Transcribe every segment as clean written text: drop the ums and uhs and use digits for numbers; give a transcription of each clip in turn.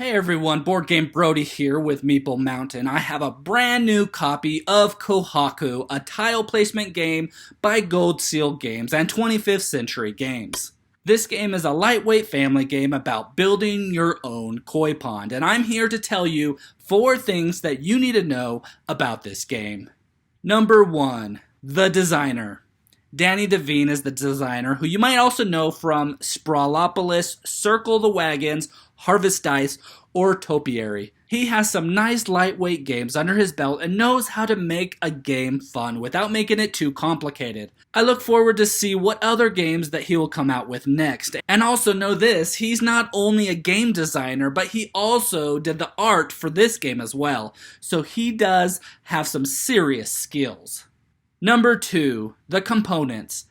Hey everyone, Boardgame Brody here with Meeple Mountain. I have a brand new copy of Kohaku, a tile placement game by Gold Seal Games and 25th Century Games. This game is a lightweight family game about building your own koi pond, and I'm here to tell you 4 things that you need to know about this game. Number 1, the designer. Danny Devine is the designer, who you might also know from Sprawlopolis, Circle the Wagons, Harvest Dice, or Topiary. He has some nice lightweight games under his belt and knows how to make a game fun without making it too complicated. I look forward to see what other games that he will come out with next. And also know this, he's not only a game designer, but he also did the art for this game as well. So he does have some serious skills. Number 2, the components.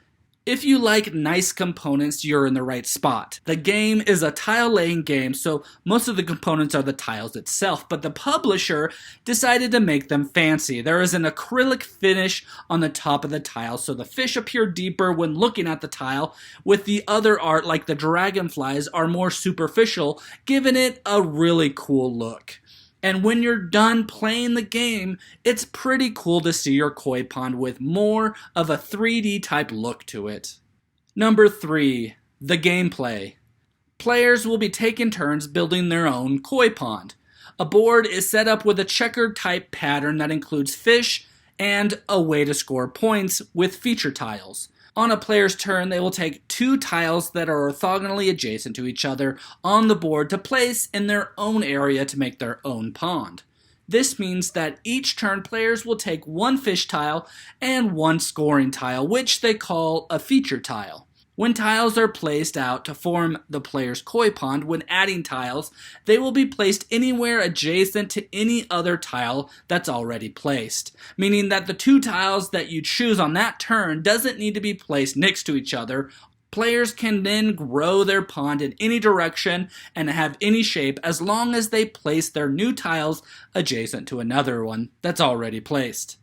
If you like nice components, you're in the right spot. The game is a tile laying game, so most of the components are the tiles itself, but the publisher decided to make them fancy. There is an acrylic finish on the top of the tile, so the fish appear deeper when looking at the tile, with the other art like the dragonflies are more superficial, giving it a really cool look. And when you're done playing the game, it's pretty cool to see your koi pond with more of a 3D type look to it. Number 3, the gameplay. Players will be taking turns building their own koi pond. A board is set up with a checkered type pattern that includes fish and a way to score points with feature tiles. On a player's turn, they will take 2 tiles that are orthogonally adjacent to each other on the board to place in their own area to make their own pond. This means that each turn players will take 1 fish tile and 1 scoring tile, which they call a feature tile. When tiles are placed out to form the player's koi pond, when adding tiles, they will be placed anywhere adjacent to any other tile that's already placed, meaning that the 2 tiles that you choose on that turn doesn't need to be placed next to each other. Players can then grow their pond in any direction and have any shape as long as they place their new tiles adjacent to another one that's already placed.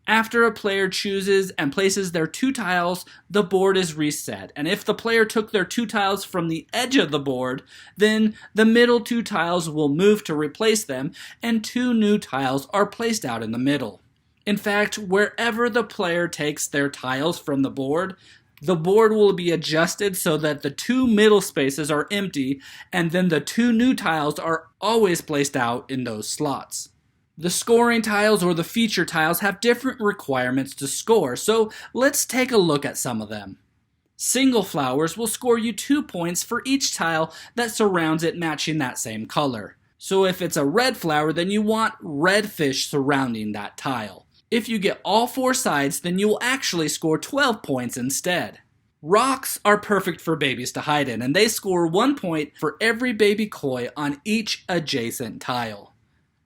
After a player chooses and places their 2 tiles, the board is reset, and if the player took their 2 tiles from the edge of the board, then the middle 2 tiles will move to replace them, and 2 new tiles are placed out in the middle. In fact, wherever the player takes their tiles from the board will be adjusted so that the 2 middle spaces are empty, and then the 2 new tiles are always placed out in those slots. The scoring tiles or the feature tiles have different requirements to score, so let's take a look at some of them. Single flowers will score you 2 points for each tile that surrounds it matching that same color. So if it's a red flower, then you want red fish surrounding that tile. If you get all 4 sides, then you will actually score 12 points instead. Rocks are perfect for babies to hide in, and they score 1 point for every baby koi on each adjacent tile.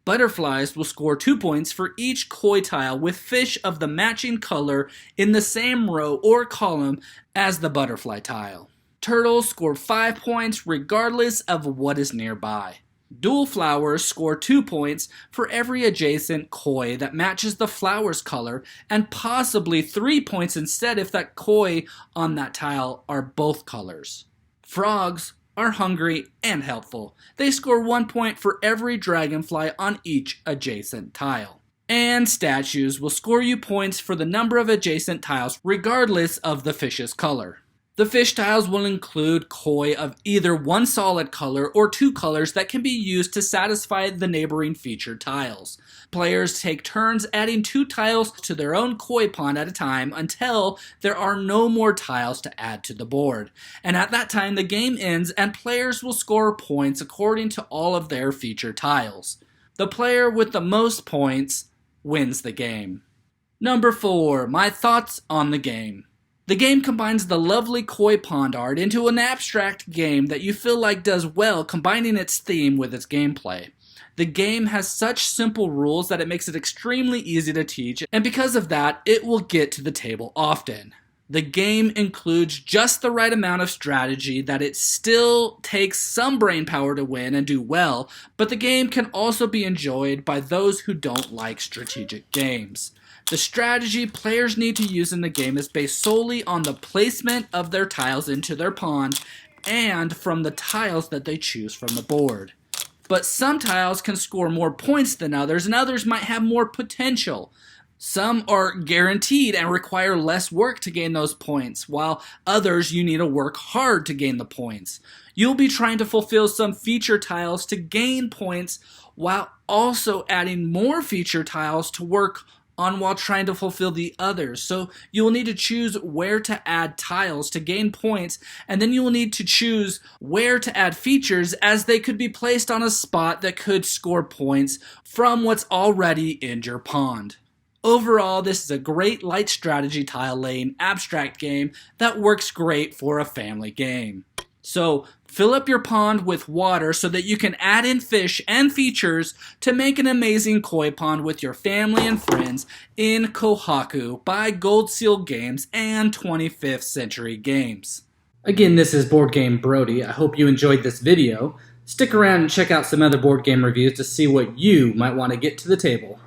Butterflies will score 2 points for each koi tile with fish of the matching color in the same row or column as the butterfly tile. Turtles score 5 points regardless of what is nearby. Dual flowers score 2 points for every adjacent koi that matches the flower's color, and possibly 3 points instead if that koi on that tile are both colors. Frogs are hungry and helpful. They score 1 point for every dragonfly on each adjacent tile. And statues will score you points for the number of adjacent tiles regardless of the fish's color. The fish tiles will include koi of either 1 solid color or 2 colors that can be used to satisfy the neighboring featured tiles. Players take turns adding 2 tiles to their own koi pond at a time until there are no more tiles to add to the board. And at that time the game ends and players will score points according to all of their featured tiles. The player with the most points wins the game. Number 4, my thoughts on the game. The game combines the lovely koi pond art into an abstract game that you feel like does well combining its theme with its gameplay. The game has such simple rules that it makes it extremely easy to teach, and because of that, it will get to the table often. The game includes just the right amount of strategy that it still takes some brain power to win and do well, but the game can also be enjoyed by those who don't like strategic games. The strategy players need to use in the game is based solely on the placement of their tiles into their pond and from the tiles that they choose from the board. but some tiles can score more points than others, and others might have more potential. Some are guaranteed and require less work to gain those points, while others you need to work hard to gain the points. You'll be trying to fulfill some feature tiles to gain points while also adding more feature tiles to work on while trying to fulfill the others. So you will need to choose where to add tiles to gain points, and then you will need to choose where to add features, as they could be placed on a spot that could score points from what's already in your pond. Overall, this is a great light strategy tile laying abstract game that works great for a family game. So fill up your pond with water so that you can add in fish and features to make an amazing koi pond with your family and friends in Kohaku by Gold Seal Games and 25th Century Games. Again, this is Board Game Brody. I hope you enjoyed this video. Stick around and check out some other board game reviews to see what you might want to get to the table.